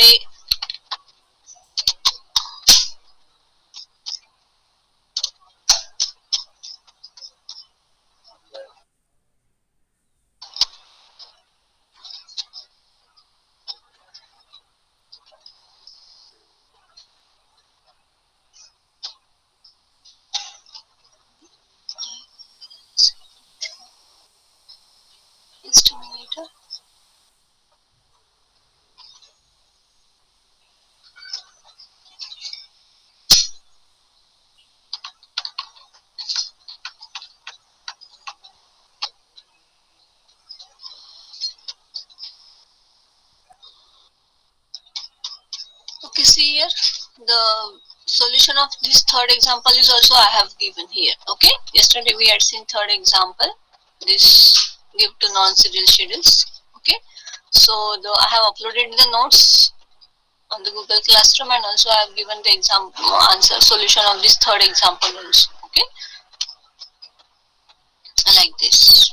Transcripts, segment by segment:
array estimator. Okay, see here the solution of this third example is also I have given here. Okay, yesterday we had seen third example, this give to non-serial schedules. Okay, so I have uploaded the notes on the Google Classroom, and also I have given the example answer solution of this third example also. Okay, like this.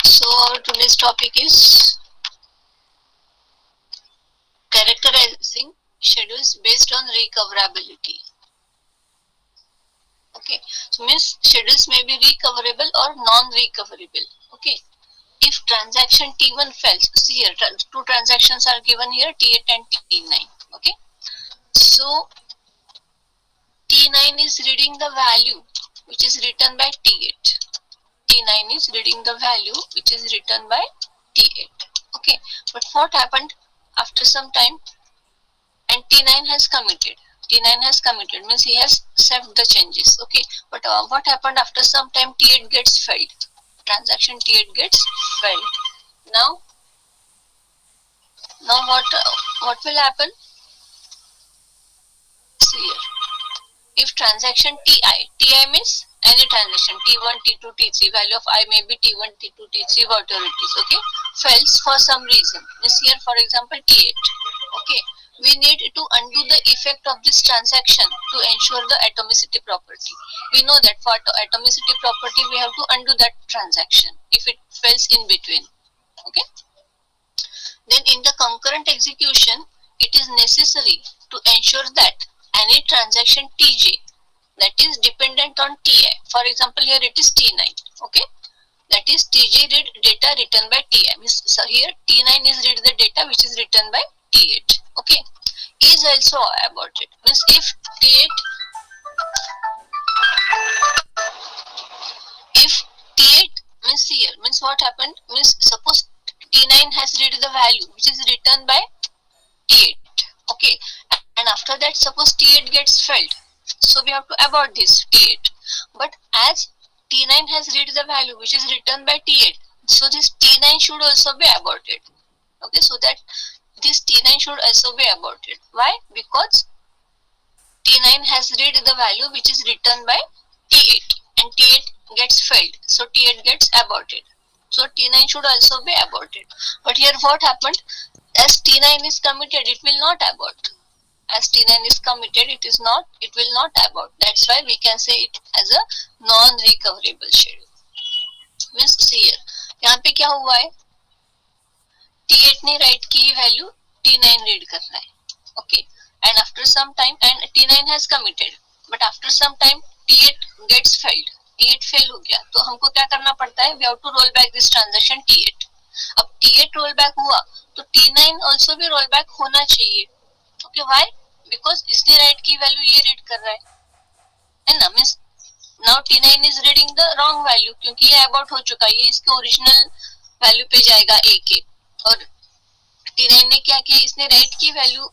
So our today's topic is characterizing schedules based on recoverability. Okay, so means schedules may be recoverable or non-recoverable. Okay, if transaction T1 fails, see here two transactions are given here, T8 and T9. Okay, so T9 is reading the value which is written by T8. T9 is reading the value which is written by T8. Okay, but what happened after some time and T9 has committed. T9 has committed means he has saved the changes. Okay, but what happened after some time? T8 gets failed. Transaction T8 gets failed. Now what will happen? See here. If transaction Ti means any transaction T1, T2, T3, value of I may be T1, T2, T3, whatever it is. Okay, fails for some reason. Means here, for example, T8. Okay, we need to undo the effect of this transaction to ensure the atomicity property. We know that for atomicity property we have to undo that transaction if it fails in between. Okay, then in the concurrent execution it is necessary to ensure that any transaction Tj that is dependent on Ti, for example here it is T9. Okay, that is Tj read data written by Ti. So here T9 is read the data which is written by T8. Okay, is also aborted. Means if T8 means here means what happened? Means suppose T9 has read the value which is written by T8. Okay, and after that suppose T8 gets failed. So we have to abort this T8. But as T9 has read the value which is written by T8, so this T9 should also be aborted. Okay, so that this T9 should also be aborted. Why? Because T9 has read the value which is written by T8 and T8 gets failed. So T8 gets aborted. So T9 should also be aborted. But here what happened? As T9 is committed, it will not abort. As T9 is committed, it will not abort. That's why we can say it as a non-recoverable schedule. Means see here, यहाँ पे क्या हुआ है? T8 ने write की value T9 read कर रहा है. Okay, and after some time, and T9 has committed, but after some time T8 gets failed. T8 fail हो गया, तो हमको क्या करना पड़ता है? We have to roll back this transaction T8. अब T8 roll back हुआ, तो T9 also भी roll back होना चाहिए. Okay, why? Because इसने write की value ये read कर रहा है ना? Means now T9 is reading the wrong value क्योंकि ये abort हो चुका है, ये इसके original value पे जाएगा A के, और T9 ने क्या किया? इसने write की value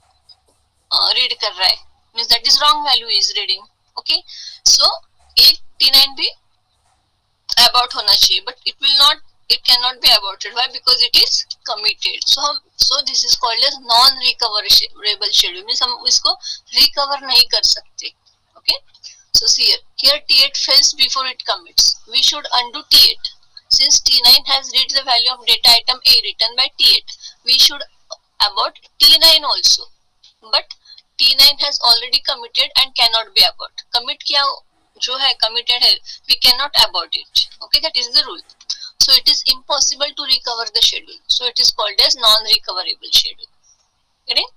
read कर रहा है, means that is wrong value is reading. Okay, so एक T9 भी abort होना चाहिए, but it cannot be aborted. Why? Because it is committed. So this is called as non-recoverable schedule. means हम इसको recover नहीं कर सकते. Okay, so see here T8 fails before it commits. We should undo T8. Since T9 has read the value of data item A written by T8, we should abort T9 also. But T9 has already committed and cannot be abort. Commit किया जो है committed है, we cannot abort it. Okay, that is the rule. So it is impossible to recover the schedule. So it is called as non-recoverable schedule. Getting?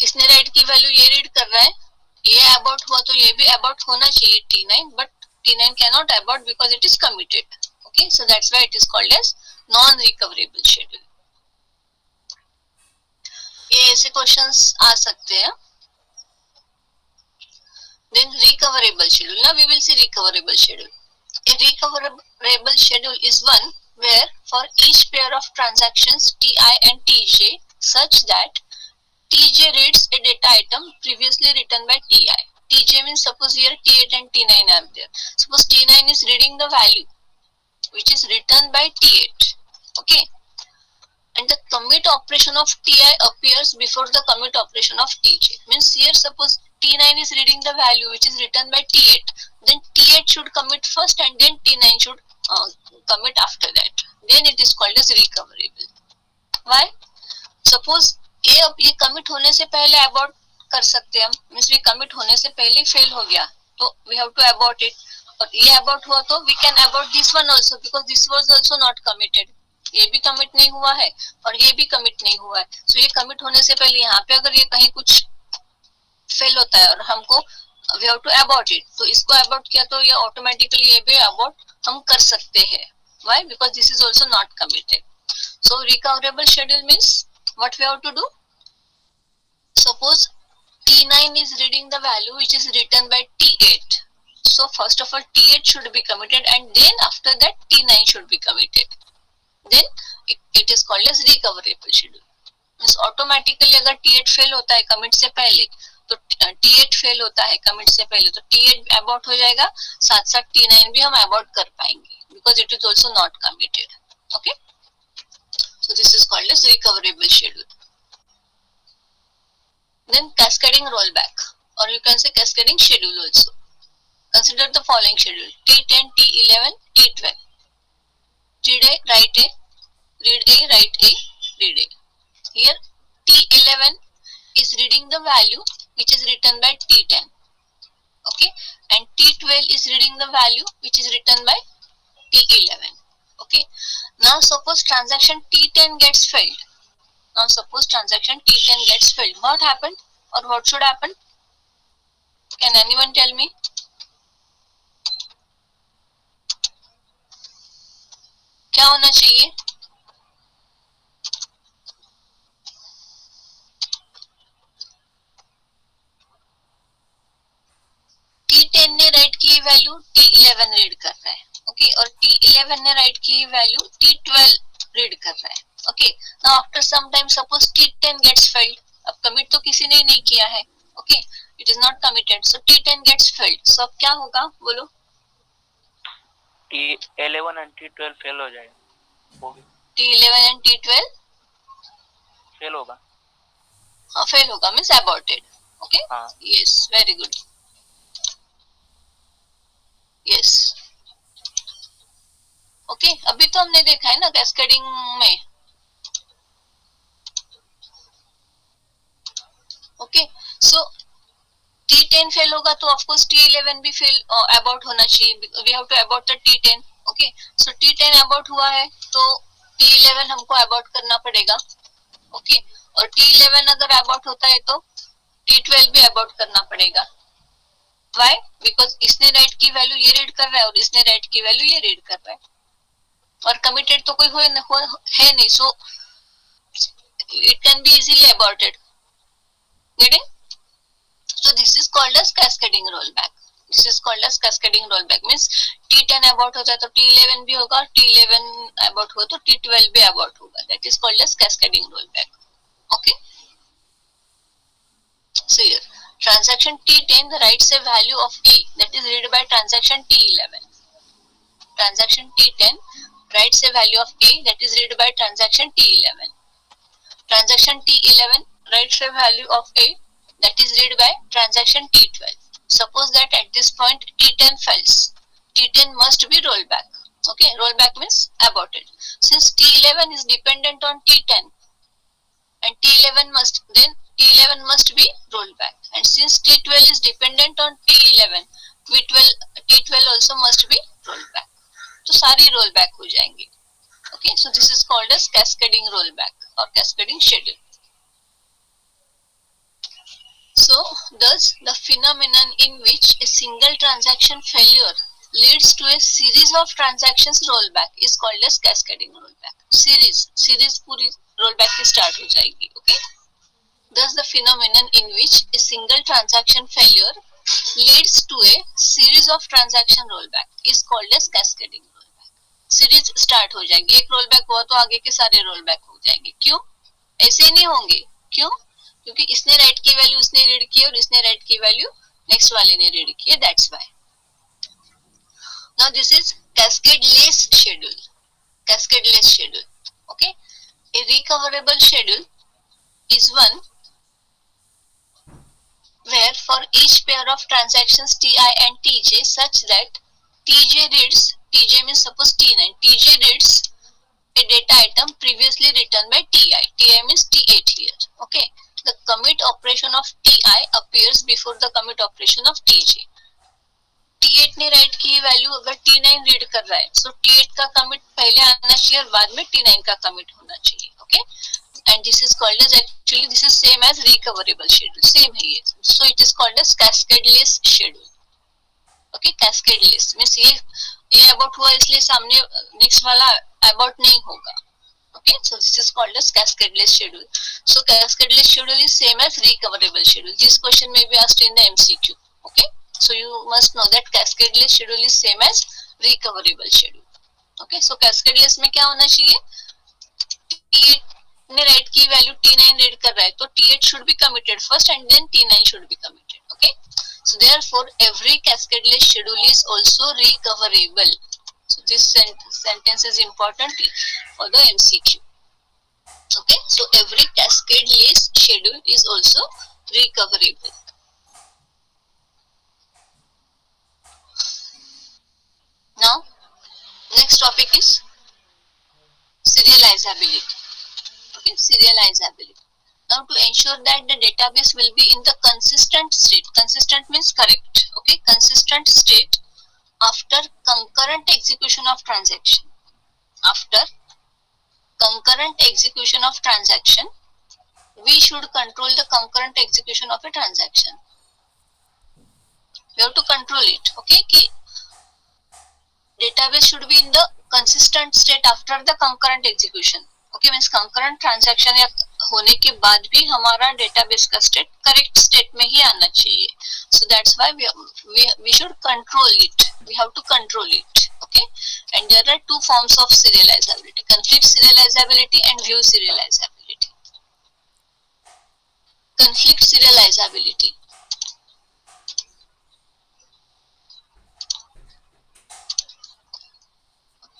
इसने right की value ये read कर रहा है, ये अबॉर्ट हुआ तो ये भी अबॉर्ट होना चाहिए T9, but T9 cannot abort because it is committed. Okay, so that's why it is called as non-recoverable schedule. ये ऐसे क्वेश्चंस आ सकते हैं. Then recoverable schedule. Now we will see recoverable schedule. A recoverable schedule is one where for each pair of transactions Ti and Tj such that Tj reads a data item previously written by Ti. Tj means suppose here T8 and T9 are there. Suppose T9 is reading the value which is written by T8. Okay. And the commit operation of Ti appears before the commit operation of Tj. Means here suppose T9 is reading the value which is written by T8. Then T8 should commit first and then T9 should commit after that. Then it is called as recoverable. Why? Suppose ये commit होने से पहले abort कर सकते हैं हम. Means we commit होने से पहले fail हो गया तो we have to abort it. और ये abort हुआ तो we can abort this one also because this was also not committed. ये भी कमिट नहीं हुआ है और ये भी कमिट नहीं हुआ है. सो ये कमिट होने से पहले यहाँ पे अगर ये कहीं कुछ फेल होता है और हमको we have to abort it, तो इसको अबॉर्ट किया तो ये ऑटोमेटिकली ये भी अबॉर्ट हम कर सकते हैं. Why? Because this is also not committed. So recoverable schedule means what we have to do. Suppose T9 is reading the value which is written by T8. So first of all T8 should be committed and then after that T9 should be committed. Then it is called as recoverable schedule. Means automatically अगर T8 fail होता है commit से पहले तो T8 fail होता है commit से पहले तो T8 अबॉर्ट हो जाएगा, साथ साथ T9 भी हम अबॉर्ट कर पाएंगे because it is also not committed. Okay, so this is called as recoverable schedule. Then cascading rollback, or you can say cascading schedule also. Consider the following schedule: T10, T11, T12. Read A, write A, read A, write A, read A. Here T11 is reading the value which is written by T10. Okay, and T12 is reading the value which is written by T11. Okay, now suppose transaction T10 gets failed. Now suppose transaction T10 gets failed. What happened or what should happen? Can anyone tell me? क्या होना चाहिए? T10 ने right की value T11 read कर रहा है. Okay, और T11 ने राइट की वैल्यू T12 रीड कर रहा है. Okay, now after some time suppose T10 gets failed. अब कमिट तो किसी ने नहीं किया है. Okay, it is not committed, so T10 gets failed. So अब क्या होगा बोलो? T11 and T12 फेल हो जाएगा. T11 and T12 फेल होगा. हाँ, फेल होगा means aborted. Okay, yes, very good. Yes, okay, अभी तो हमने देखा है ना कैस्केडिंग में. ओके, सो T10 फेल होगा तो ऑफ कोर्स T11 भी फेल अबॉर्ट होना चाहिए. We have to abort the T10. Okay, so T10 abort हुआ है तो T11 हमको अबॉर्ट करना पड़ेगा. ओके, और T11 अगर अबॉर्ट होता है तो T12 भी अबॉर्ट करना पड़ेगा. व्हाई? बिकॉज इसने राइट की वैल्यू ये रीड कर रहा है और इसने राइट की वैल्यू ये रीड कर रहा है और कमिटेड तो कोई है नहीं. So it can be easily aborted. Getting? So this is called as cascading rollback. This is called as cascading rollback. Means T10 abort होता है तो T11 भी होगा, T11 abort हुआ तो T12 भी abort होगा. That is called as cascading rollback. Okay. So here, transaction T10 writes a value of A that is read by transaction T11. Transaction T10 writes a value of A that is read by transaction T11. Transaction T11 writes a value of A that is read by transaction T12. Suppose that at this point T10 fails. T10 must be rolled back. Okay, rollback means aborted. Since T11 is dependent on T10 and T11 must, then T11 must be rolled back, and since T12 is dependent on T11, T12 also must be rolled back. तो सारी roll back हो जाएंगी. Okay, so this is called as cascading rollback or cascading schedule. So, thus the phenomenon in which a single transaction failure leads to a series of transactions rollback is called as cascading rollback. Series पूरी rollback की start हो जाएगी. Okay. Thus, the phenomenon in which a single transaction failure leads to a series of transaction rollback is called as cascading rollback. Series start हो जाएगी, एक rollback हुआ तो आगे के सारे रोलबैक हो जाएंगे. क्यों? ऐसे ही नहीं होंगे. क्यों? क्योंकि इसने राइट की वैल्यू उसने रीड की और इसने राइट की वैल्यू नेक्स्ट वाले ने रीड की है. That's why. Now this is cascadeless schedule. Cascadeless schedule. Okay. A recoverable schedule is one where for each pair of transactions Ti and Tj such that Tj reads, Tj means suppose T9, Tj reads a data item previously written by Ti. Ti means T8 here. Okay. The commit operation of Ti appears before the commit operation of Tj. T8 ने right की value अगर T9 read कर रहा है, so T8 का commit पहले आना चाहिए और बाद में T9 का कमिट होना चाहिए. Okay. And this is called as, actually this is same as recoverable schedule. Same है ये. So it is called as cascadeless schedule. Okay, cascadeless means ये about हुआ इसलिए सामने next वाला about नहीं होगा. Okay, so this is called as cascadeless schedule. So cascadeless schedule is same as recoverable schedule. This question may be asked in the MCQ. Okay, so you must know that cascadeless schedule is same as recoverable schedule. Okay, so cascadeless में क्या होना चाहिए? T8 ने right की value T9 read कर रहा है तो T8 should be committed first and then T9 should be committed. Okay, so therefore every cascadeless schedule is also recoverable. So this sentence is important for the MCQ. Okay, so every cascadeless schedule is also recoverable. Now next topic is serializability. Okay, serializability. Now to ensure that the database will be in the consistent state, consistent means correct. Okay, consistent state after concurrent execution of transaction. After concurrent execution of transaction, we should control the concurrent execution of a transaction. We have to control it. Okay, कि database should be in the consistent state after the concurrent execution. Okay, means concurrent transaction या होने के बाद भी हमारा database का state correct state में ही आना चाहिए. So that's why we should control it. We have to control it. Okay, and there are two forms of serializability: conflict serializability and view serializability. Conflict serializability.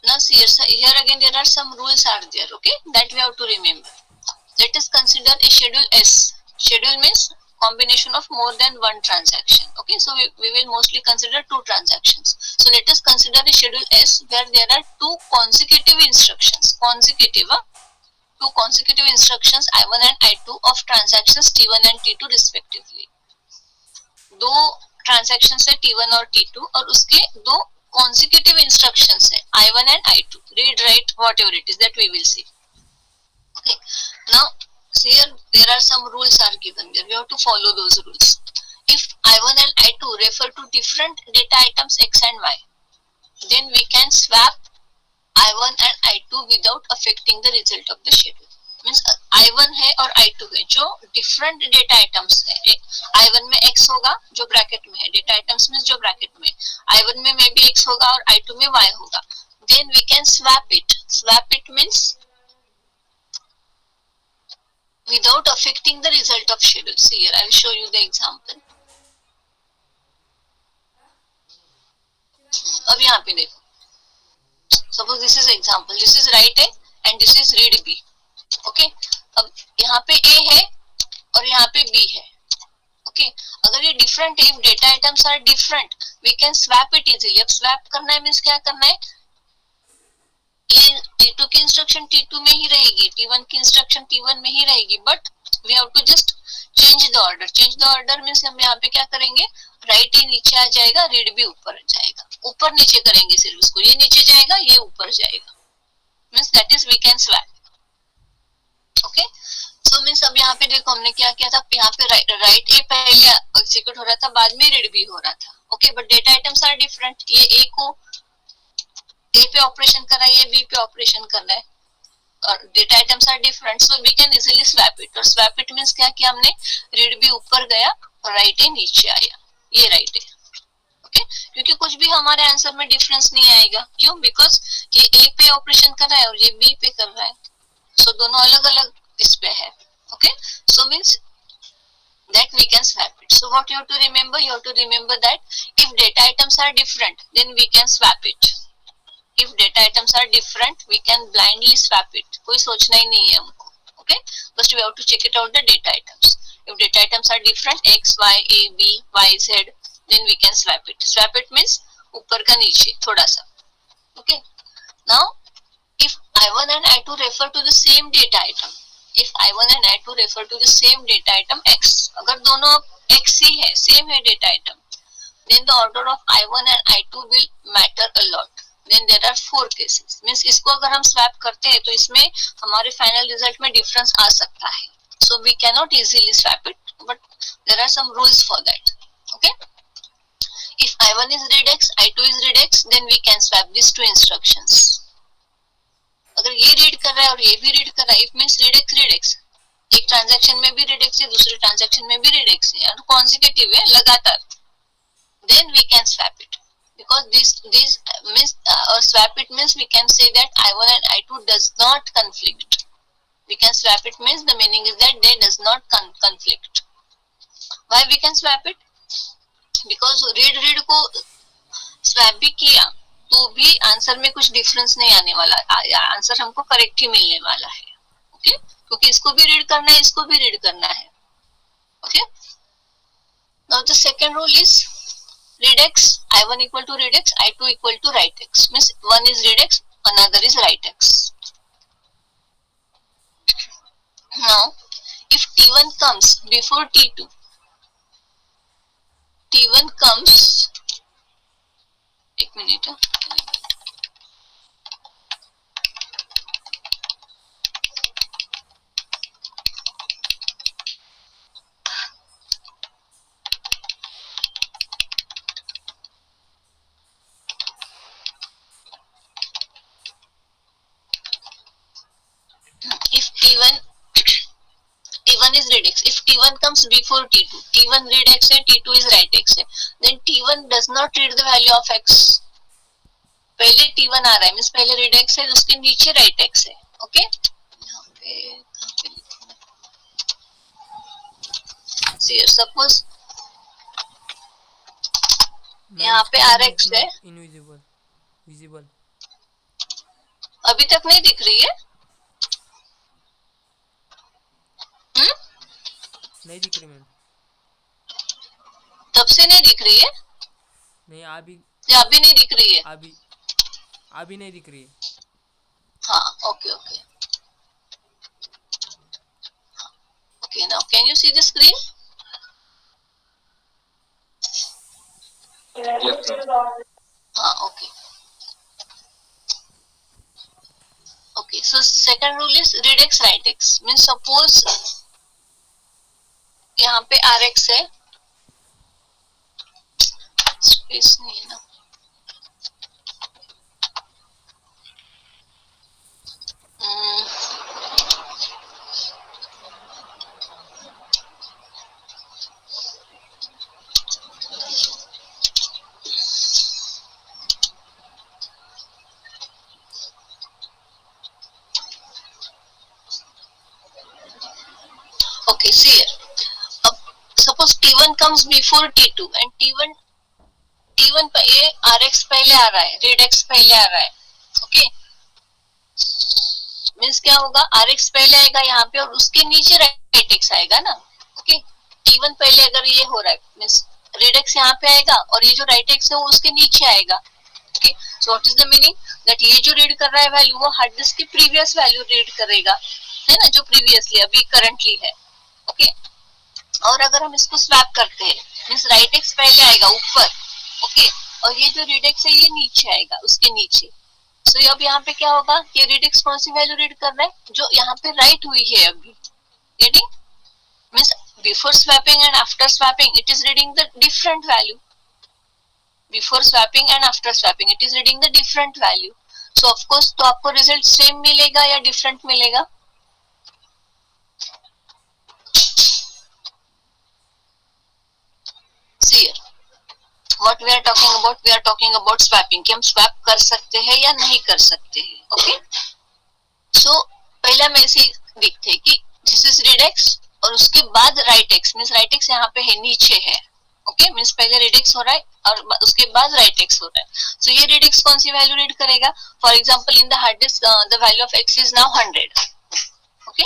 Now here again there are some rules are there, okay, that we have to remember. Let us consider a schedule S. Schedule means combination of more than one transaction. Okay, so we will mostly consider two transactions. So let us consider a schedule S where there are two consecutive instructions. Two consecutive instructions I1 and I2 of transactions T1 and T2 respectively. दो transactions है T1 और T2 और उसके दो consecutive instructions है I1 and I2. Read, write, whatever it is that we will see. Okay. Now here there are some rules are given there. We have to follow those rules. If I1 and I2 refer to different data items X and Y, then we can swap I1 and I2 without affecting the result of the schedule. Means I1 है और I2 है जो different data items है. I1 में X होगा जो bracket में है. Data items में जो bracket में. I1 में maybe X होगा और I2 में Y होगा. Then we can swap it. Swap it means without affecting the result of schedule. See here, I will show you the example. अब यहाँ पे देखो. Suppose this is example. This is write A and this is read B. Okay. अब यहाँ पे A है और यहाँ पे B है. Okay. अगर ये different है, if data items are different, we can swap it easily. अब swap करना है means क्या करना है? ये T2 की इंस्ट्रक्शन T2 में ही रहेगी, T1 की इंस्ट्रक्शन T1 में ही रहेगी, but we have to just change the order. Change the order means हम यहाँ पे क्या करेंगे, राइट ए नीचे आ जाएगा, रीड बी ऊपर जाएगा. ऊपर नीचे करेंगे सिर्फ उसको, ये नीचे जाएगा ये ऊपर जाएगा, means that is we can swap. Okay, so means अब यहाँ पे देखो हमने क्या किया था, यहाँ पे राइट ए पहले एग्जीक्यूट हो रहा था, बाद में रीड बी हो रहा था. Okay, but data items are different. ये ए को ए पे ऑपरेशन कर रहा है, ये बी पे ऑपरेशन कर रहा है, और data items are different, so we can easily swap it. और स्वैप इट मींस क्या किया हमने, रीड बी ऊपर गया और राइट ए नीचे आया, ये राइट है. ओके, क्योंकि कुछ भी हमारे आंसर में डिफरेंस नहीं आएगा. क्यों? बिकॉज ये ए पे ऑपरेशन कर रहा है और ये बी पे कर रहा है, सो दोनों अलग अलग इस पे है. Okay, so means that we can swap it. So what you have to remember? You have to remember that if data items are different, then we can swap it. If data items are different, we can blindly swap it. कोई सोचना ही नहीं है हमको. Okay, first we have to check it out the data items. If data items are different, x, y, a, b, y, z, then we can swap it. Swap it means ऊपर का नीचे थोड़ा सा. Okay, now if I1 and I2 refer to the same data item, if I1 and I2 refer to the same data item x, अगर दोनों x ही है, same है data item, then the order of I1 and I2 will matter a lot. Then there are 4 cases. Means इसको अगर हम swap करते हैं तो इसमें हमारे final result में difference आ सकता है. So we cannot easily swap it, but there are some rules for that. Okay? If I1 is read x, I2 is read x, then we can swap these two instructions. अगर ये read कर रहा है और ये भी read कर रहा है, इट मींस रीड एक्स, एक ट्रांजैक्शन में भी रीड एक्स है, दूसरे ट्रांजैक्शन में भी रीड एक्स है, और कॉन्जिक्यूटिव है लगातार, then we can swap it. Because this means और swap it means we can say that I1 and I2 does not conflict. We can swap it means the meaning is that they does not conflict. Why we can swap it? Because read को swap भी किया तो भी answer में कुछ difference नहीं आने वाला, आंसर हमको करेक्ट ही मिलने वाला है. ओके, क्योंकि इसको भी रीड करना है, इसको भी रीड करना है. Okay, now the second rule is read x, I1 equal to read x, I2 equal to write x. Means one is read x, another is write x. Now if T1 comes before T2, T1 comes, एक minute, if T1 is read x, if T1 comes before T2, T1 read x है, T2 is write x है, then T1 does not read the value of x. पहले T1 आ रहा है means पहले read x है, उसके नीचे write x है. ओके, यहाँ पे सपोज यहाँ पे rx है, इनविजिबल विजिबल अभी तक नहीं दिख रही है. नहीं दिख रही मैम, तब से नहीं दिख रही है, नहीं अभी अभी नहीं दिख रही है, अभी नहीं दिख रही है. हाँ, okay okay okay. Now can you see the screen? हाँ, okay okay. So second rule is read X write X. Means suppose यहाँ पे rx है, स्पेस नहीं है ना, okay, see here. Suppose T1 comes before T2 and T1 पे ये rx पहले आ रहा है, read x पहले आ रहा है. ओके, मींस क्या होगा, rx पहले आएगा यहाँ पे और उसके नीचे write x आएगा ना. ओके, T1 पहले अगर ये हो रहा है मींस read x यहाँ पे आएगा और ये जो write x है वो उसके नीचे आएगा. Okay, so what is the meaning that ये जो रीड कर रहा है वैल्यू वो हार्ड डिस्क की प्रीवियस वैल्यू रीड करेगा, है ना, जो प्रीवियसली अभी करंटली है. ओके। और अगर हम इसको स्वैप करते हैं मीन्स राइट एक्स पहले आएगा ऊपर, ओके, और ये जो रीड एक्स है ये नीचे आएगा उसके नीचे। सो अब यहाँ पे क्या होगा, ये रीड एक्स कौन सी वैल्यू रीड कर रहा है, जो यहाँ पे राइट हुई है अभी, getting, means before swapping and after swapping it is reading the different value, before swapping and after swapping it is reading the different value. So of course तो आपको रिजल्ट सेम मिलेगा या डिफरेंट मिलेगा, see what we are talking about swapping, कि हम swap कर सकते हैं या नहीं कर सकते हैं, ओके। सो पहले हम ऐसे देखते हैं कि दिस इज रीड एक्स और उसके बाद right X, means right x यहाँ पे है, नीचे है, ओके, मींस पहले रीड एक्स हो रहा है और उसके बाद राइट एक्स हो रहा है। सो ये रीड एक्स कौन सी वैल्यू रीड करेगा, for example in the hard disc the value of x is now 100, okay,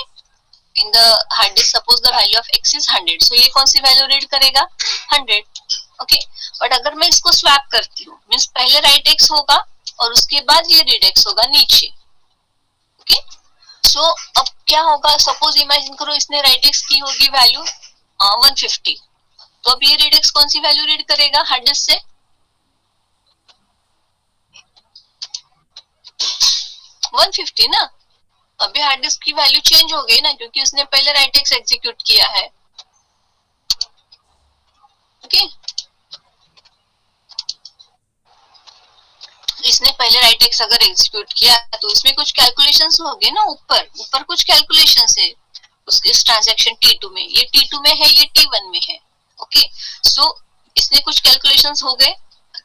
in the hard disc suppose the value of x is 100, सो ये कौन सी वैल्यू रीड करेगा 100, okay. But अगर मैं इसको swap करती हूँ मीन्स पहले राइट एक्स होगा और उसके बाद ये रीड एक्स होगा नीचे, ओके। सो अब क्या होगा, सपोज इमेजिन करो इसने राइट एक्स की होगी वैल्यू 150, तो अब ये रीड एक्स कौन सी वैल्यू रीड करेगा हार्ड डिस्क से 150 ना, अभी हार्ड डिस्क की वैल्यू चेंज हो गई ना क्योंकि उसने पहले राइट एक्स एग्जीक्यूट किया है, ओके। इसने पहले राइट एक्स अगर एग्जीक्यूट किया तो इसमें कुछ कैलकुलेशंस हो गए ना, ऊपर ऊपर कुछ कैलकुलेशंस है इस ट्रांजैक्शन T2 में, ये T2 में है ये T1 में है, ओके। सो इसने कुछ कैलकुलेशंस हो गए,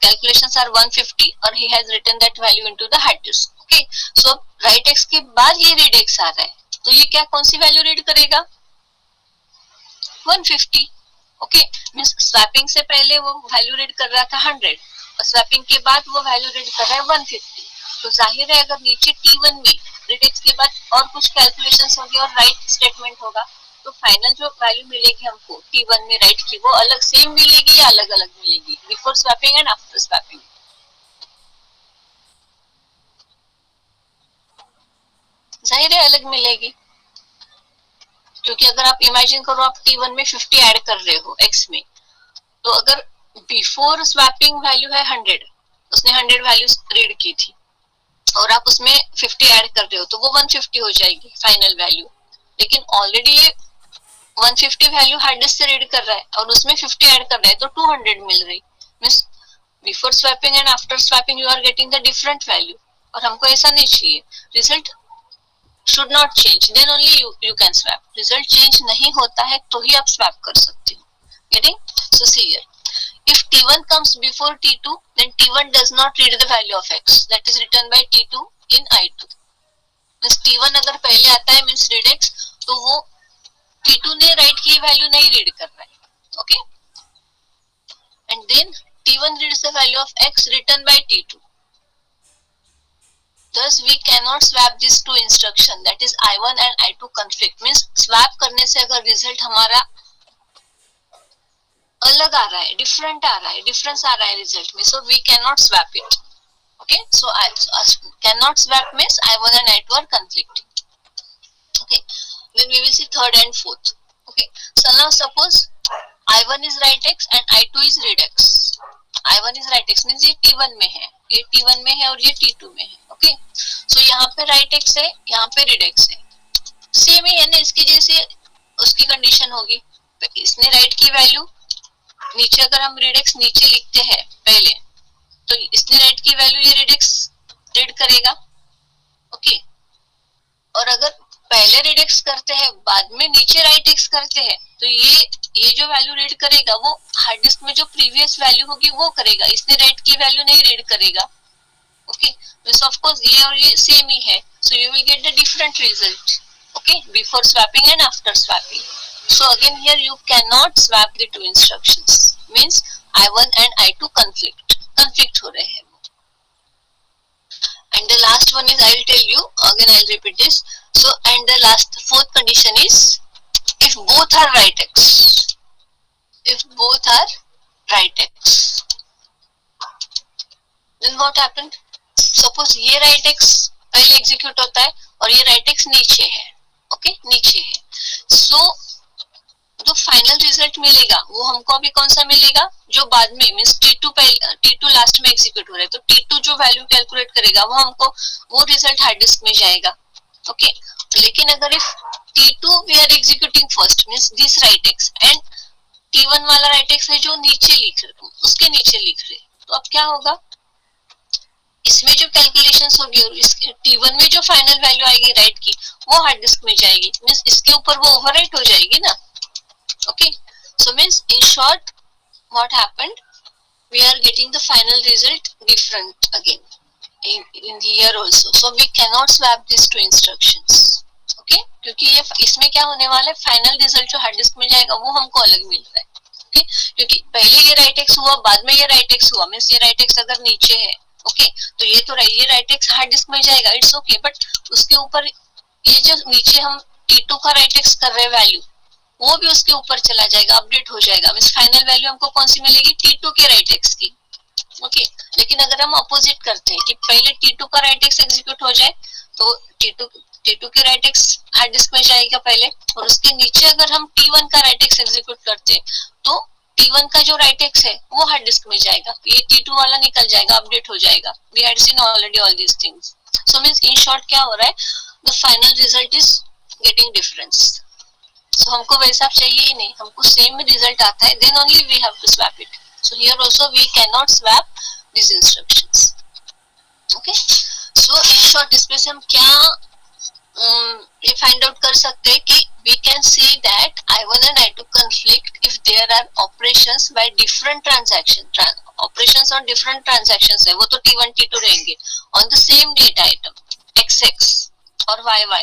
कैलकुलेशंस आर 150 और ही has written that value into the hard disk, okay. So write X के बाद ये रीड एक्स आ रहा है तो ये क्या कौन सी वैल्यू रीड करेगा 150, ओके, मींस स्वैपिंग से पहले वो वैल्यू रीड कर रहा था 100 और स्वैपिंग के बाद वो वैल्यू रीड कर रहा है 150, तो जाहिर है अगर नीचे T1 में रीड एक्स के बाद और कुछ कैलकुलेशंस होंगे और राइट स्टेटमेंट होगा तो फाइनल जो वैल्यू मिलेगी हमको T1 में राइट की वो अलग सेम मिलेगी या अलग अलग मिलेगी before swapping and after swapping, जाहिर है अलग मिलेगी, क्योंकि अगर आप इमेजिन करो आप T1 में 50 ऐड कर रहे हो x में, तो अगर बिफोर स्वैपिंग वैल्यू है 100, उसने 100 वैल्यू रीड की थी और आप उसमें 50 ऐड कर रहे हो तो वो 150 हो जाएगी फाइनल वैल्यू, लेकिन ऑलरेडी ये 150 वैल्यू हार्ड डिस्क से रीड कर रहा है और उसमें 50 ऐड कर रहा है तो 200 मिल रही, means before swapping and after swapping you are getting the different value, और हमको ऐसा नहीं चाहिए, result should not change, then only you can swap, result change नहीं होता है तो ही आप swap कर सकते हो, getting? So see here, if T1 comes before T2 then T1 does not read the value of x that is written by T2 in I2, means T1 अगर पहले आता है means read x तो वो T2 ने right की value नहीं read कर रहा है, okay, and then T1 reads the value of x written by T2. Thus we cannot swap these two instruction, that is I1 and I2 conflict, means swap करने से अगर result हमारा अलग आ रहा है, डिफरेंट आ रहा है, डिफरेंस आ रहा है रिजल्ट में, so we cannot swap it, okay. So cannot swap means I1 and I2 are conflicting, okay. Then we will see third and fourth, okay. So now suppose I1 is right x and I2 is read x, I1 is right x means ये T1 में है, ये T1 में है और ये T2 में है, ओके। सो यहाँ पे राइट एक्स है, यहाँ पे रीड एक्स है, सेम ही है ना, इसकी जैसे उसकी कंडीशन होगी, तो इसने राइट की वैल्यू नीचे, अगर हम रीड एक्स नीचे लिखते हैं पहले तो इसने राइट की वैल्यू ये रीड एक्स रीड करेगा, ओके। और अगर पहले रीड एक्स करते हैं बाद में नीचे राइट एक्स करते हैं तो ये जो वैल्यू रीड करेगा वो हार्ड डिस्क में जो प्रीवियस वैल्यू होगी वो करेगा, इसने राइट की वैल्यू नहीं रीड करेगा, ओके। मींस ऑफ कोर्स ये और ये सेम ही है, so you will get the different result, okay, before swapping and after swapping. So again here you cannot swap the two instructions, means I1 and I2 conflict हो रहे हैं. And the last one is, I will tell you again, I will repeat this. So and the last fourth condition is if both are right x, if both are right x, then what happened? Suppose ये right x पहले execute होता है और ये right x नीचे है, okay, नीचे है. So जो फाइनल रिजल्ट मिलेगा वो हमको अभी कौन सा मिलेगा, जो बाद में मीन्स T2 लास्ट में एग्जीक्यूट हो रहा है, तो T2 जो वैल्यू कैलकुलेट करेगा वो हमको वो रिजल्ट हार्ड डिस्क में जाएगा. ओके, लेकिन अगर if T2 we are executing first means this write X and T1 वाला राइट एक्स है जो नीचे लिख रहे, उसके नीचे लिख रहे, तो अब क्या होगा, इसमें जो कैलकुलेशंस होगी और इस T1 में जो फाइनल वैल्यू आएगी राइट की वो हार्ड डिस्क में जाएगी, मीन्स इसके ऊपर वो ओवरराइट हो जाएगी ना. Okay, so means in short what happened, we are getting the final result different again in here also, so we cannot swap these two instructions. Okay, क्योंकि ये इसमें क्या होने वाला है, फाइनल रिजल्ट जो हार्ड डिस्क में जाएगा वो हमको अलग मिल रहा है. ओके, क्योंकि पहले ये राइट एक्स हुआ बाद में ये राइट एक्स हुआ, मीन्स ये राइट एक्स अगर नीचे है ओके तो ये राइट एक्स हार्ड डिस्क में जाएगा, इट्स ओके, बट उसके ऊपर ये जो नीचे हम T2 का राइट एक्स कर रहे हैं वैल्यू वो भी उसके ऊपर चला जाएगा, अपडेट हो जाएगा, मींस फाइनल वैल्यू हमको कौन सी मिलेगी, T2 के राइट एक्स की. ओके, लेकिन अगर हम अपोजिट करते हैं कि पहले T2 का राइट एक्स एग्जीक्यूट हो जाए तो T2 के राइट एक्स हार्ड डिस्क में जाएगा पहले, और उसके नीचे अगर हम T1 का राइट एक्स एग्जीक्यूट करते हैं तो T1 का जो राइट एक्स है वो हार्ड डिस्क में जाएगा, ये T2 वाला निकल जाएगा, अपडेट हो जाएगा. We had seen already all these things. So means in short क्या हो रहा है, the final result is getting difference. So हमको वैसा चाहिए ही नहीं, हमको सेम रिजल्ट आता है, then only we have to swap it. So here also we can not swap this instructions. Okay, so in short इसमें से हम क्या ये फाइंड आउट कर सकते हैं कि we can say that I1 and I2 conflict if there are operations by different operations on different transactions है, वो तो T1 T2 रहेंगे on the same data item XX और YY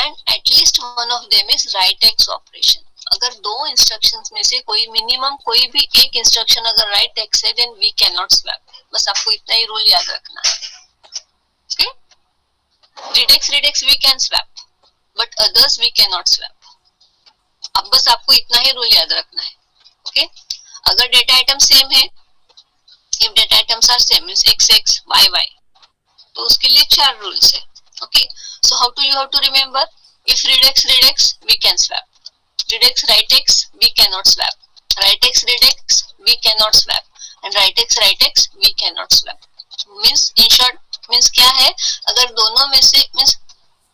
and at least one of them is right X operation. अगर दो instructions में से कोई minimum कोई भी एक instruction अगर right X है then we cannot swap. बस आपको इतना ही रूल याद रखना है. Okay? Read X we can swap but others we cannot swap. अब बस आपको इतना ही रूल याद रखना है. ओके, अगर डेटा आइटम सेम है, if data items are same means XX YY, तो उसके लिए 4 रूल्स है. Okay, so how do you have to remember, if read X we can swap, read X write X we cannot swap, write X read X we cannot swap and write X we cannot swap. means in short means क्या है, अगर दोनों में से means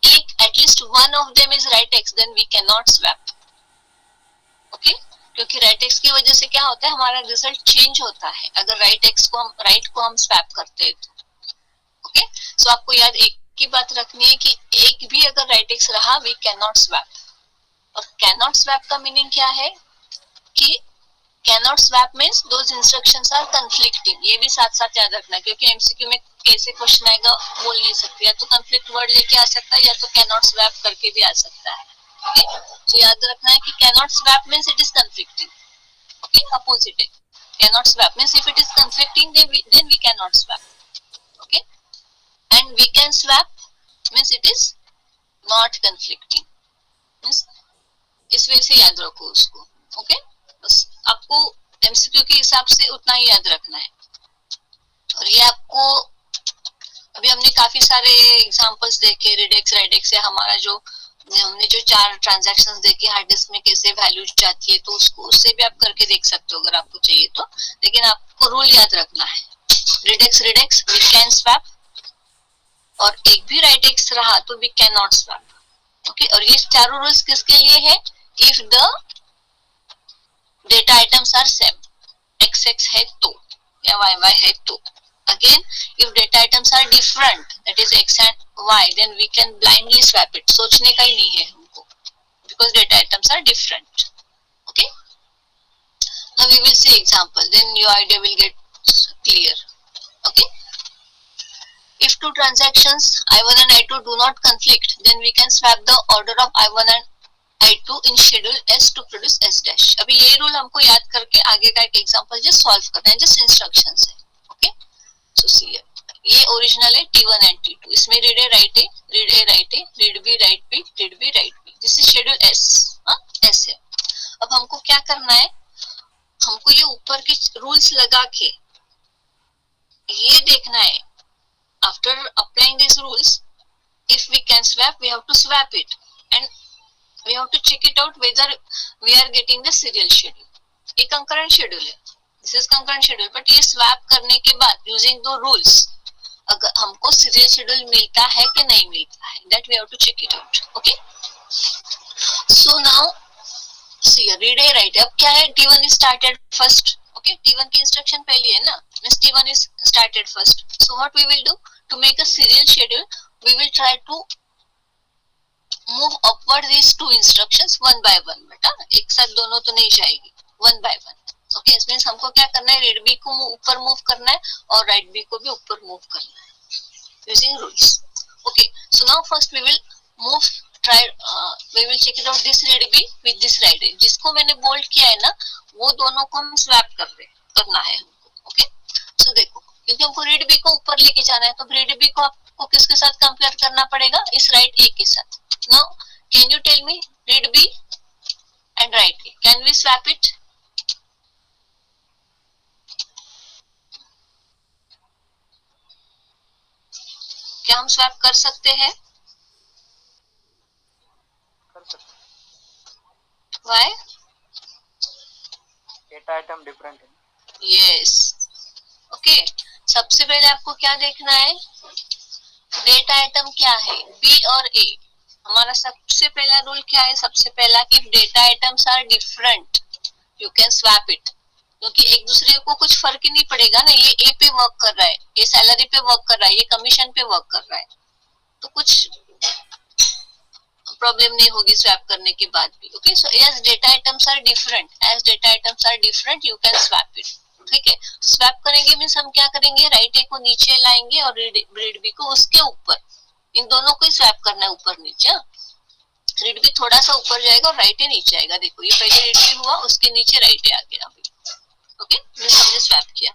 एक at least one of them is write X then we can not swap. Okay, क्योंकि write X की वजह से क्या होता है, हमारा रिजल्ट चेंज होता है अगर राइट को हम स्वैप करते हैं तो. ओके, सो आपको याद एक की बात रखनी है कि एक भी अगर राइट एक्स रहा वी कैन नॉट स्वैप. और कैन नॉट स्वैप का मीनिंग क्या है कि cannot swap means those instructions are conflicting. ये भी साथ साथ याद रखना है क्योंकि एमसीक्यू में कैसे क्वेश्चन आएगा बोल नहीं सकते, या तो conflict वर्ड लेके आ सकता है या तो cannot swap करके भी आ सकता है. ओके, तो याद रखना है कि cannot swap means it is conflicting. Okay, opposite है. cannot swap means if it is conflicting then we cannot swap. Okay, and we can swap means it is not conflicting. means इस वजह से याद रखो उसको. ओके, बस आपको MCQ के हिसाब से उतना ही याद रखना है. और ये आपको अभी हमने काफी सारे एग्जांपल्स देखे रिडेक्स राइडेक्स से, हमारा जो हमने जो 4 ट्रांजैक्शंस देखे हार्ड डिस्क में कैसे वैल्यू जाती है, तो उससे भी आप करके देख सकते हो अगर आपको चाहिए तो. लेकिन आपको रूल याद रखना है, रिडेक्स वी कैन स्वैप और एक भी राइट एक्स रहा तो we can not swap. Okay, और ये चारों रूल्स किसके लिए है, if the data items are same, XX है तो या YY है तो. Again if data items are different that is X and Y then we can blindly swap it. सोचने का ही नहीं है हमको because data items are different. Okay, now we will see example then your idea will get clear. Okay, if two transactions I1 and I2 do not conflict then we can swap the order of I1 and I2 in schedule S to produce S dash. अभी यही rule हमको याद करके आगे का एक example just solve करना है, जस्ट इंस्ट्रक्शंस है. ओके, सो सी ये ओरिजिनल है T1 एंड T2, इसमें रीड ए राइट है, रीड ए राइट है, read B write B, read B write B. This is schedule S. S है. अब हमको क्या करना है, हमको ये ऊपर के रूल्स लगा के ये देखना है, after applying these rules if we can swap we have to swap it and we have to check it out whether we are getting the serial schedule. ये concurrent schedule है, this is concurrent schedule, but ये swap करने के बाद using the rules अगर हमको serial schedule मिलता है कि नहीं मिलता है, that we have to check it out. Okay, so now see read a write. अब क्या है, T1 is started first. Okay, T1 की instruction पहली है ना, means T1 is started first. So what we will do to make a serial schedule, we will try to move upward these two instructions one by one. बेटा एक साथ दोनों तो नहीं जाएगी, one by one. Okay, इस means हमको क्या करना है, read B को ऊपर move करना है और write B को भी ऊपर move करना है using rules. Okay, so now first we will move we will check it out this read B with this write A. जिसको मैंने bold किया है ना वो दोनों को हम swap करना है हमको. Okay, so देखो क्योंकि हमको read B को ऊपर लेके जाना है तो read B को आपको किसके साथ कंपेयर करना पड़ेगा, इस write A के साथ. Now can you tell me read B and write A, can we swap it? क्या हम स्वैप कर सकते हैं? कर सकते. Why? डेटा आइटम डिफरेंट है. Yes. Okay. सबसे पहले आपको क्या देखना है, डेटा आइटम क्या है, B और A. हमारा सबसे पहला रूल क्या है, सबसे पहला कि data items are different you can swap it. क्योंकि एक दूसरे को कुछ फर्क ही नहीं पड़ेगा ना, ये ए पे वर्क कर रहा है, ये सैलरी पे वर्क कर रहा है, ये कमीशन पे वर्क कर रहा है, तो कुछ प्रॉब्लम नहीं होगी स्वैप करने के बाद भी. Okay, so as data items are different, as data items are different you can swap it. ठीक है, स्वैप करेंगे मींस हम क्या करेंगे, राइट ए को नीचे लाएंगे और रीड बी को उसके ऊपर, इन दोनों को ही स्वैप करना है ऊपर नीचे. रीड बी थोड़ा सा ऊपर जाएगा और राइट ए नीचे आएगा. देखो ये पहले रीड बी हुआ, उसके नीचे राइट ए आ गया अभी. ओके, हमने स्वैप किया.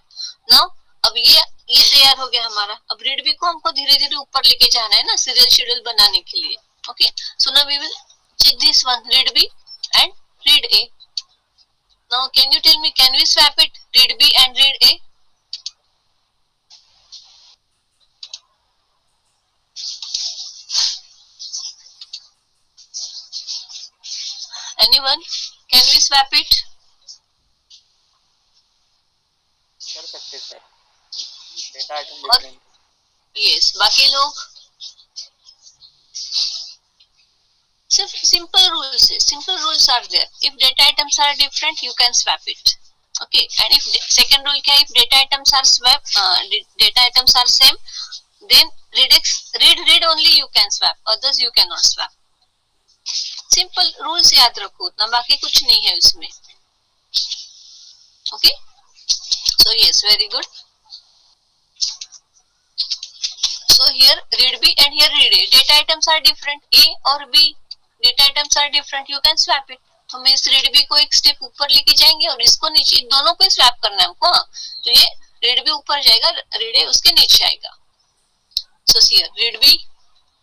नाउ अब ये तैयार हो गया हमारा. अब रीड बी को हमको धीरे धीरे ऊपर लेके जाना है ना सीरियल शेड्यूल बनाने के लिए. Okay, so now we will check this one, read B and read A. Now can you tell me, can we swap it, read B and read A? Anyone? Can we swap it? कर सकते sir, data item different. Yes. बाकी लोग सिर्फ simple rules है, simple rules are there. If data items are different you can swap it. Okay, and if second rule क्या है, if data items are swap, data items are same, then read only you can swap, others you cannot swap. Simple rules याद रखो उतना, बाकी कुछ नहीं है उसमें. Okay, so yes, very good. So here read B and here read A, data items are different, A और B data items are different, you can swap it. हम इस रीड बी को एक स्टेप ऊपर लेके जाएंगे और इसको नीचे, दोनों को स्वैप करना है हमको. तो ये रीड बी ऊपर जाएगा, रीड ए उसके नीचे आएगा. सो हियर रीड बी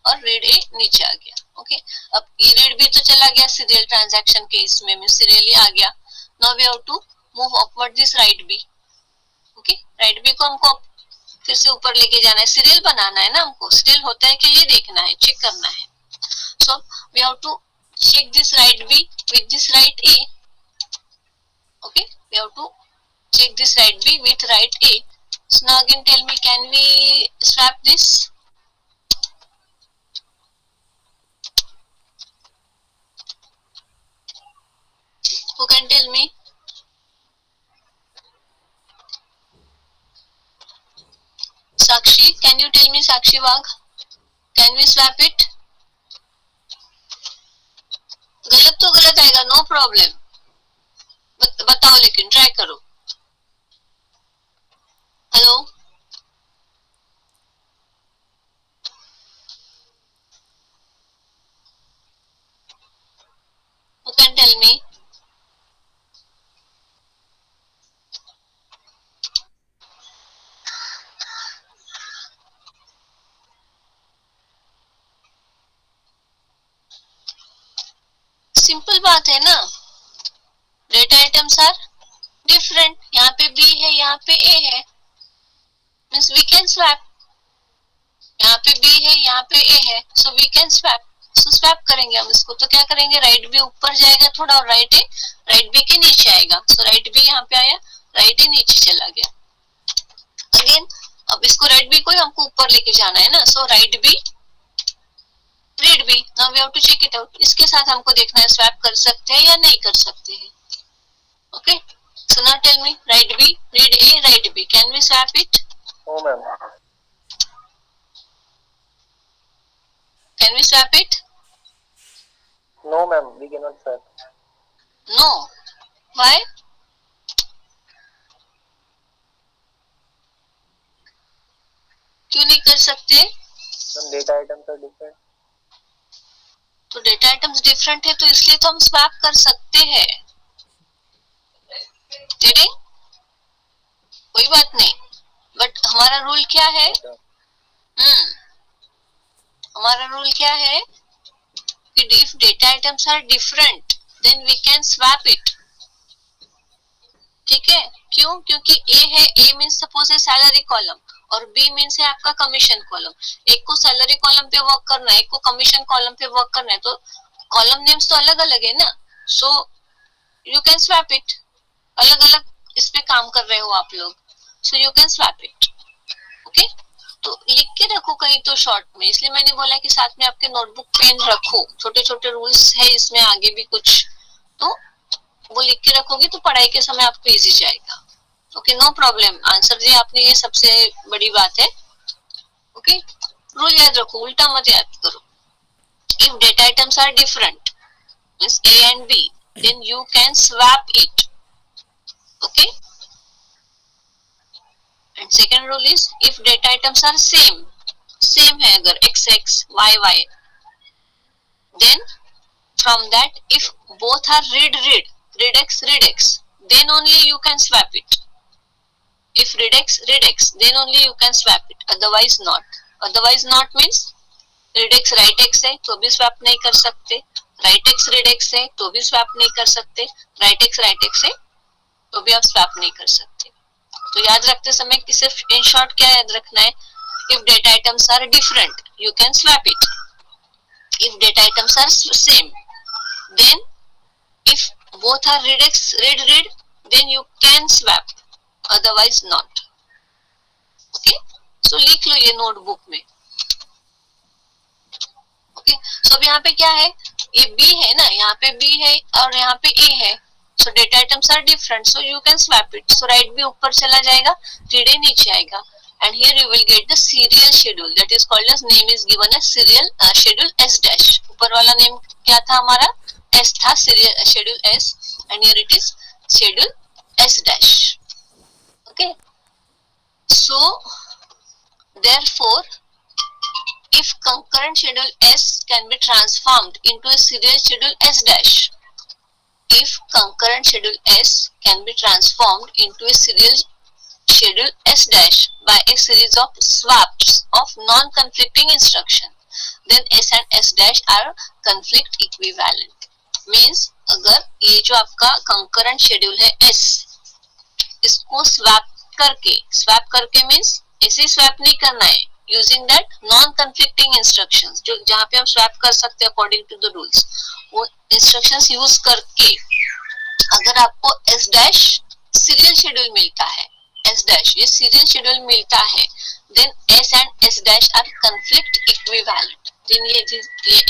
और रीड ए नीचे आ गया. ओके, अब ये रीड बी तो चला गया सीरियल ट्रांजैक्शन के इसमें, मैं सीरियली आ गया. Now we have to move upward this write B. Okay, write B को हमको फिर से ऊपर लेके जाना है, सीरियल बनाना है ना हमको, सीरियल होता है कि ये देखना है, चेक करना है. So we have to check this right B with this right A. Okay, we have to check this right B with right A. So now again tell me, can we swap this? Who can tell me? Sakshi, can you tell me, Sakshi Wagh? Can we swap it? गलत तो गलत आएगा, no problem. बताओ लेकिन try करो. Hello, who can tell me? Simple बात है ना, डेटा आइटम्स आर डिफरेंट, यहाँ पे बी है, यहाँ पे ए है, मींस वी कैन स्वैप. यहाँ पे बी है, यहाँ पे ए है, so we can swap. So swap करेंगे हम इसको, तो क्या करेंगे, राइट बी ऊपर जाएगा थोड़ा और राइट बी के नीचे आएगा। सो राइट बी यहाँ पे आया, राइट ए नीचे चला गया। अगेन अब इसको राइट बी को ही हमको ऊपर लेके जाना है ना, so write B read B, now we have to check it out. इसके साथ हमको देखना है स्वैप कर सकते हैं या नहीं कर सकते हैं। Okay, so now tell me, write B read A, write B, can we swap it? No ma'am. Can we swap it? No ma'am, we can not swap. No, why? क्यों नहीं कर सकते? Ma'am data items are different. तो data items different है तो इसलिए तो हम स्वैप कर सकते हैं। Getting? कोई बात नहीं, बट हमारा रूल क्या है? हमारा रूल क्या है कि if data items are different then we can swap it। ठीक है, क्यों? क्योंकि A है, A मीन्स सपोज है सैलरी कॉलम और B मीन्स है आपका कमीशन कॉलम। एक को सैलरी कॉलम पे वर्क करना है, एक को कमीशन कॉलम पे वर्क करना है, तो कॉलम नेम्स तो अलग अलग है ना, सो यू कैन स्वैप इट। अलग अलग इस पे काम कर रहे हो आप लोग, सो you can swap it. Okay, तो लिख के रखो कहीं तो शॉर्ट में, इसलिए मैंने बोला कि साथ में आपके नोटबुक पेन रखो। छोटे छोटे रूल्स है इसमें, आगे भी कुछ, तो वो लिख के रखोगे तो पढ़ाई के समय आपको इजी जाएगा। ओके, नो प्रॉब्लम, आंसर दिया आपने, ये सबसे बड़ी बात है। ओके, रूल याद रखो, उल्टा मत याद करो। If data items are different means A and B, then you can swap it। Okay, and second rule is if data items are same है अगर XX YY, then from that if both are read x, then only you can swap it। if read x, then only you can swap it, otherwise not। otherwise not means read x write x है तो भी swap नहीं कर सकते, write x read x है तो भी swap नहीं कर सकते, write x write x है तो भी आप स्वैप नहीं कर सकते। तो याद रखते समय कि सिर्फ इन शॉर्ट क्या याद रखना है, if data items are different you can swap it, if data items are same then if both are read then you can swap, otherwise not। Okay, so लिख लो ये नोटबुक में। ओके, सो अब यहाँ पे क्या है, ये B है ना, यहाँ पे B है और यहाँ पे A है, so data items are different so you can swap it। so right भी ऊपर चला जाएगा, read A नीचे आएगा, and here you will get the serial schedule that is called as, name is given as serial schedule S dash। ऊपर वाला name क्या था हमारा, S था, serial schedule S, and here it is schedule S dash। okay, so therefore if concurrent schedule S can be transformed into a serial schedule S dash, if concurrent schedule S can be transformed into a serial schedule S dash by a series of swaps of non-conflicting instruction, then S and S dash are conflict equivalent। means अगर ये जो आपका concurrent schedule है S, इसको swap करके means ऐसे swap नहीं करना है, using that non-conflicting instructions, जो जहाँ पे हम swap कर सकते हैं according to the rules, वो instructions use करके अगर आपको S dash serial schedule मिलता है, S dash ये serial schedule मिलता है, then S and S dash are conflict equivalent। then ये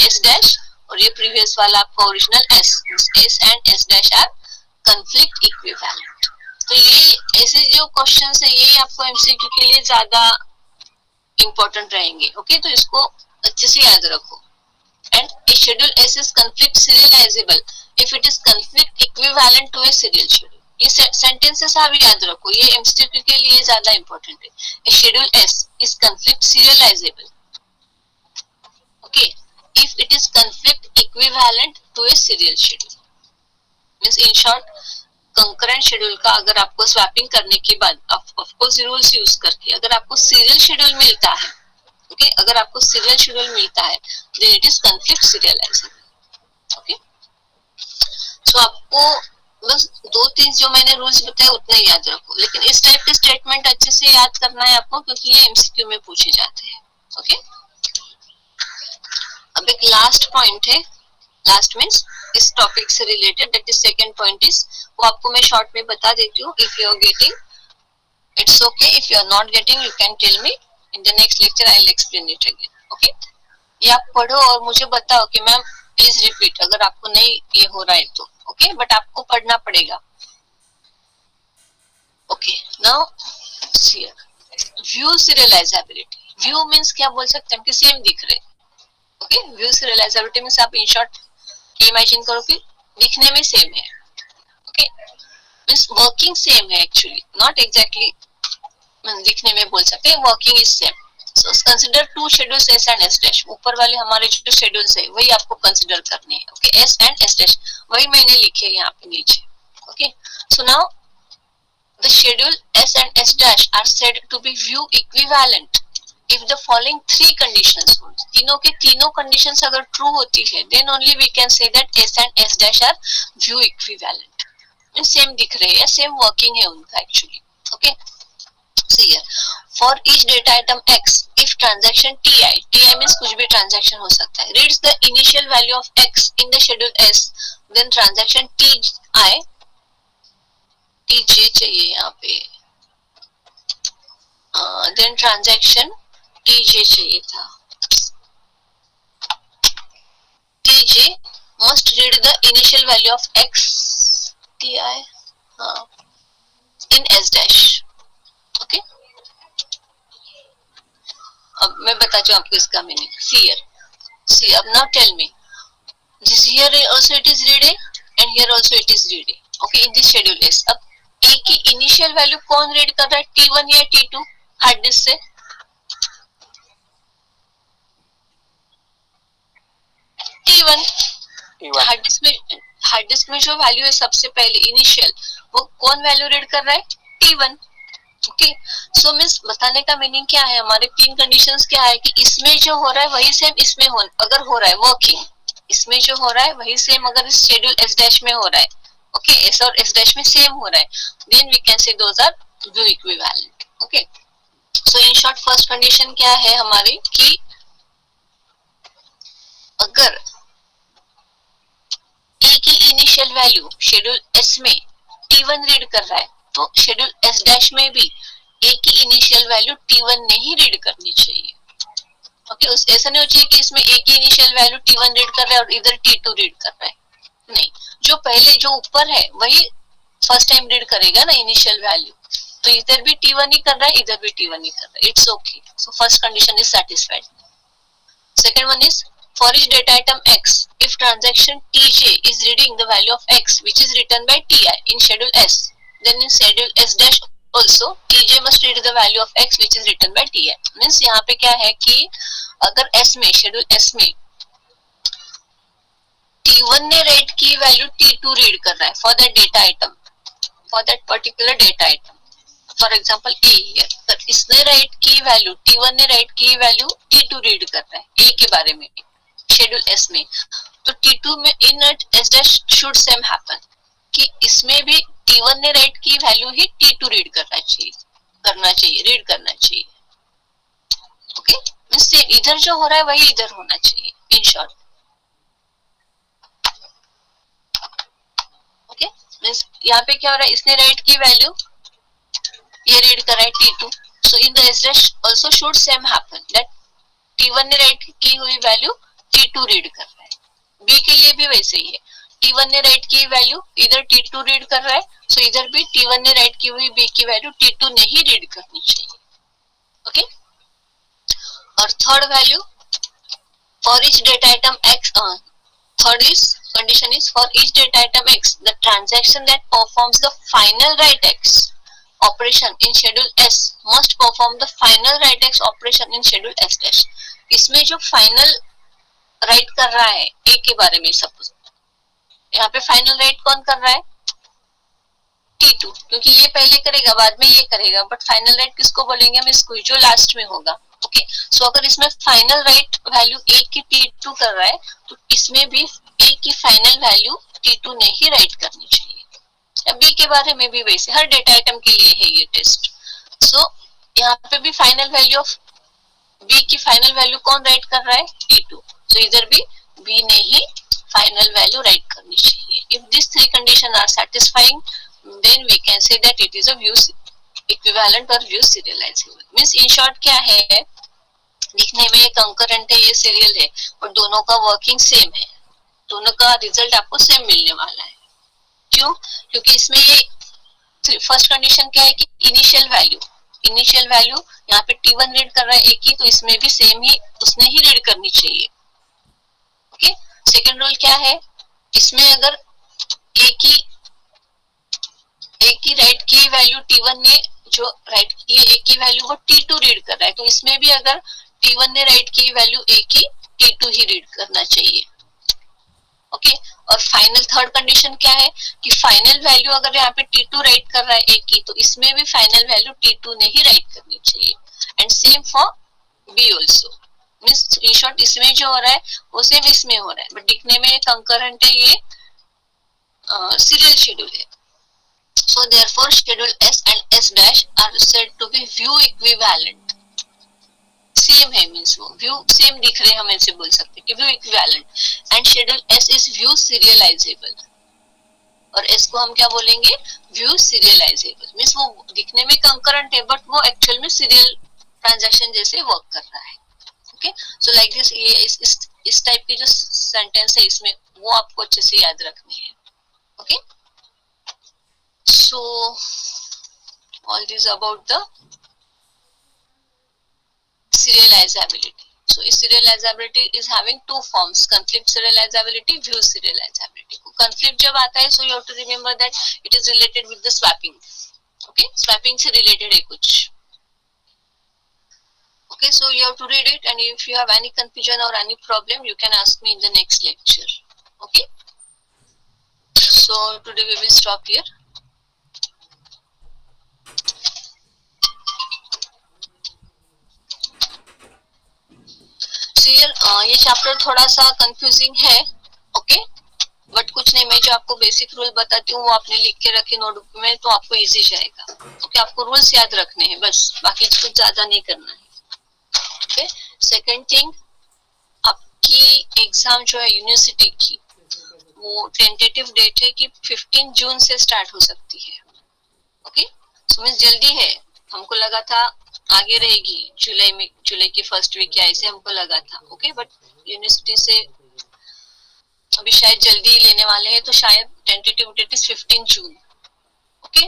S dash और ये previous वाला आपका original S and S dash are conflict equivalent। तो ये ऐसे जो क्वेश्चंस है ये आपको MCQ के लिए ज्यादा important रहेंगे। ओके, तो इसको अच्छे से याद रखो। and a schedule S is conflict serializable if it is conflict equivalent to a serial schedule। ये sentences आप याद रखो, ये MCQ के लिए ज्यादा important है। a schedule S is conflict serializable, okay, if it is conflict equivalent to a serial schedule। means in short concurrent schedule का अगर आपको स्वैपिंग करने के बाद ऑफ कोर्स रूल्स यूज करके अगर आपको सीरियल शेड्यूल मिलता है, ओके, अगर आपको सीरियल शेड्यूल मिलता है then it is conflict serializable। Okay, so आपको बस 2-3 जो मैंने रूल्स बताए उतना ही याद रखो, लेकिन इस टाइप के स्टेटमेंट अच्छे से याद करना है आपको क्योंकि ये MCQ में पूछे जाते हैं। ओके, अब एक लास्ट पॉइंट है, लास्ट मीन्स इस टॉपिक से related, that is second point is, वो आपको मैं शॉर्ट में बता देती हूँ. If you are getting, it's okay. If you are not getting, you can tell me in the next lecture, I will explain it again. Okay, ये आप पढ़ो और मुझे बताओ कि मैम प्लीज रिपीट अगर आपको नहीं ये हो रहा है तो. ओके, बट आपको पढ़ना पड़ेगा. Okay, now see view serialisability. View means क्या बोल सकते हैं कि सेम दिख रहे. ओके, व्यू सीरियलाइजेबिलिटी मीन्स आप इन शॉर्ट इमेजिन करो कि दिखने में सेम है. ओके, मीन्स वर्किंग सेम है एक्चुअली, नॉट एग्जैक्टली दिखने में बोल सकते हैं, working is same. So consider two schedules S and S dash. ऊपर वाले हमारे जो शेड्यूल्स है वही आपको कंसीडर करने हैं. Okay, S and S dash वही मैंने लिखे यहाँ पे नीचे. Okay, so now the schedule S and S dash are said to be view equivalent if the following three conditions hold. तीनों के तीनों conditions अगर true होती है, then only we can say that S and S dash are view equivalent. means same दिख रहे हैं, same working है उनका actually. Okay, see here, for each data item X, if transaction TI means कुछ भी transaction हो सकता है, reads the initial value of X in the schedule S, then transaction TJ चाहिए यहाँ पे, देन ट्रांजैक्शन TJ चाहिए था. TJ must read the initial value of X TI in S dash. Okay, अब मैं बताती हूँ आपको इसका मीनिंग. See अब now tell me, this here also it is reading and here also it is reading. Okay, in this schedule S. अब A की initial value कौन रीड कर रहा है, T1 या T2 हार्ड डिस्क से? T1. हार्ड डिस्क में जो वैल्यू है सबसे पहले इनिशियल, वो कौन वैल्यू रीड कर रहा है, T1. ओके, सो मींस बताने का मीनिंग क्या है, हमारे तीन कंडीशंस क्या है कि इसमें जो हो रहा है वही सेम इसमें अगर हो रहा है वर्किंग, इसमें जो हो रहा है वही सेम अगर इस शेड्यूल S डैश में हो रहा है. ओके, S और S डैश में सेम हो रहा है, then we can say those are view equivalent. Okay, so in short first condition क्या है हमारी कि अगर A की इनिशियल वैल्यू शेड्यूल S में T1 रीड कर रहा है तो शेड्यूल S डैश में भी A की इनिशियल वैल्यू T1 नहीं रीड करनी चाहिए. ओके, ऐसा नहीं हो चाहिए कि इसमें A की इनिशियल वैल्यू T1 रीड कर रहा है और इधर T2 रीड कर रहा है. नहीं, जो पहले जो ऊपर है वही फर्स्ट टाइम रीड करेगा ना इनिशियल वैल्यू, तो इधर भी T1 ही कर रहा है, इधर भी T1 ही कर रहा है. It's okay. So first condition is satisfied. Second one is for each data item X, if transaction TJ is reading the value of X which is written by TI in schedule S, then in schedule S dash also TJ must read the value of X which is written by TI. Means यहाँ पे क्या है कि अगर S में schedule S में T1 ने right की वैल्यू T2 रीड कर रहा है for that data item, for that particular data item, for example A here, पर इसने राइट की वैल्यू T1 ने राइट की वैल्यू T2 रीड कर रहा है A के बारे में शेड्यूल S में, तो T2 में इन S dash should same happen कि इसमें भी T1 ने राइट की वैल्यू ही T2 रीड करना चाहिए, रीड करना चाहिए. ओके, मींस इधर जो हो रहा है वही इधर होना चाहिए इन शॉर्ट. ओके, मींस यहाँ पे क्या हो रहा है, इसने राइट की वैल्यू ये रीड कर रहा है T2, so in the S dash also should same happen that T1 ने राइट की हुई वैल्यू T2 रीड कर रहा है. B के लिए भी वैसे ही है, T1 ने राइट की वैल्यू इधर T2 रीड कर रहा है, सो इधर भी T1 ने राइट की हुई B की वैल्यू T2 ने ही रीड करनी चाहिए. ओके, और third value for each data item X, third is condition is for each data item X, the transaction that performs the final write X operation in schedule S must perform the final write X operation in schedule S dash. इसमें जो final right कर रहा है A के बारे में, suppose यहाँ पे फाइनल राइट कौन कर रहा है, T2, क्योंकि ये पहले करेगा बाद में ये करेगा, बट फाइनल राइट किसको बोलेंगे हम, इसको जो लास्ट में होगा. ओके, सो अगर इसमें फाइनल राइट वैल्यू A की T2 कर रहा है तो इसमें भी A की फाइनल वैल्यू T2 ने ही राइट करनी चाहिए. B के बारे में भी वैसे, हर डेटा आइटम के लिए है ये टेस्ट. सो यहाँ पे भी फाइनल वैल्यू ऑफ B की फाइनल वैल्यू कौन राइट कर रहा है, T2. So इधर भी B ने ही final value write करनी चाहिए. If these three conditions are satisfying, then we can say that it is a view equivalent or view serializable. Means in short क्या है, दिखने में ये concurrent है, ये serial है, और दोनों का working same है, दोनों का रिजल्ट आपको सेम मिलने वाला है. क्यों? क्योंकि इसमें ये फर्स्ट कंडीशन क्या है कि इनिशियल वैल्यू यहाँ पे T1 रीड कर रहा है एक ही, तो इसमें भी सेम ही उसने ही रीड करनी चाहिए. ओके. सेकंड रूल क्या है, इसमें अगर एक ही राइट की वैल्यू T1 ने जो राइट की है एक ही वैल्यू वो T2 रीड कर रहा है, तो इसमें भी अगर T1 ने राइट की वैल्यू एक ही T2 ही रीड करना चाहिए. ओके. और फाइनल थर्ड कंडीशन क्या है कि फाइनल वैल्यू अगर यहाँ पे T2 राइट कर रहा है एक ही, तो इसमें भी फाइनल वैल्यू T2 ने ही राइट करनी चाहिए. And same for B also. Means in short इसमें जो हो रहा है वो सेम इसमें हो रहा है, बट दिखने में कंकरेंट है, ये सीरियल शेड्यूल है. So therefore schedule S and S dash are said to be view equivalent. Same है, मीन्स वो व्यू सेम दिख रहे हैं, हम ऐसे बोल सकते हैं कि view equivalent. And schedule S is view serialisable, और एस को हम क्या बोलेंगे, व्यू सीरियलाइजेबल. मीन्स वो दिखने में कंकरेंट है बट वो एक्चुअल में सीरियल ट्रांजैक्शन जैसे वर्क कर रहा है. ओके. सो लाइक दिस, ये इस टाइप की जो सेंटेंस है इसमें वो आपको अच्छे से याद रखनी है. Okay. So all this about the serializability. So serializability is having two forms, conflict serializability, view serializability. Conflict जब आता है, so you have to remember that it is related with the swapping. Okay, swapping से related है कुछ. Okay, so you have to read it, and if you have any confusion or any problem, you can ask me in the next lecture. Okay, so today we will stop here. ये chapter थोड़ा सा confusing है. Okay. But कुछ नहीं, मैं जो आपको basic rule बताती हूँ वो आपने लिख के रखे नोटबुक में, तो आपको इजी जाएगा. ओके. आपको रूल्स याद रखने हैं बस, बाकी कुछ ज्यादा नहीं करना है. ओके. सेकंड थिंग, आपकी एग्जाम जो है यूनिवर्सिटी की, वो टेंटेटिव डेट है कि 15 जून से स्टार्ट हो सकती है. ओके. सो मींस जल्दी है. हमको लगा था आगे रहेगी, जुलाई की फर्स्ट वीक या ऐसे हमको लगा था. ओके. बट यूनिवर्सिटी से अभी शायद जल्दी ही लेने वाले हैं, तो शायद tentative date is 15 June. Okay.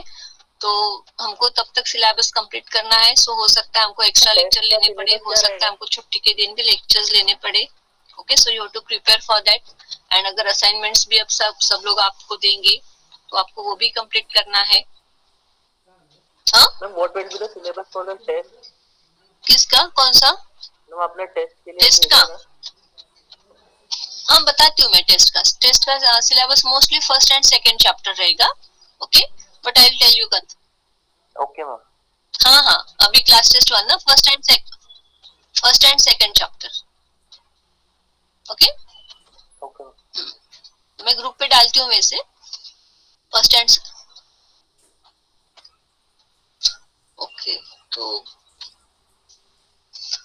तो हमको तब तक सिलेबस कंप्लीट करना है. सो हो सकता है हमको एक्स्ट्रा लेक्चर लेने पड़े, हो सकता है हमको छुट्टी के दिन भी लेक्चर्स लेने पड़े. Okay. So you have to prepare for that. And अगर असाइनमेंट्स भी अब सब लोग आपको देंगे तो आपको वो भी कंप्लीट करना है. हाँ ma'am, what will be the syllabus for the test? किसका, कौन सा? मैम अपने टेस्ट के लिए टेस्ट का? हाँ बताती हूँ मैं. टेस्ट का syllabus mostly first and second chapter रहेगा. Okay. But I will tell you कल. Okay ma'am. हाँ अभी क्लास टेस्ट 1 ना, first and second chapter. Okay. Okay. मैं ग्रुप पे डालती हूँ वैसे, फर्स्ट एंड. ओके. तो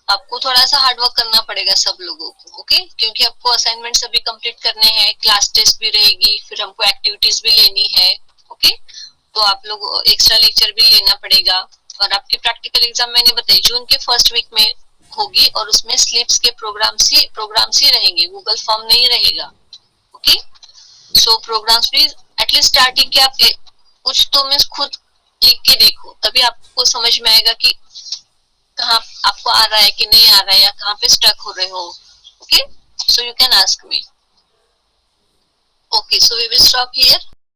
आपको थोड़ा सा हार्ड वर्क करना पड़ेगा सब लोगों को. ओके. क्योंकि आपको असाइनमेंट्स अभी कंप्लीट करने हैं, क्लास टेस्ट भी रहेगी, फिर हमको एक्टिविटीज भी लेनी है. ओके. तो आप लोग एक्स्ट्रा लेक्चर भी लेना पड़ेगा. और आपकी प्रैक्टिकल एग्जाम मैंने बताई जून के फर्स्ट वीक में होगी, और उसमें स्लिप्स के प्रोग्राम्स ही रहेंगे, गूगल फॉर्म नहीं रहेगा. ओके. सो प्रोग्राम्स भी एटलीस्ट स्टार्टिंग के आप कुछ तो मैं खुद लिख के देखो, तभी आपको समझ में आएगा कि कहाँ आपको आ रहा है कि नहीं आ रहा है, या कहाँ पे स्टक हो रहे हो. Okay. So you can ask me. Okay. So we will stop here.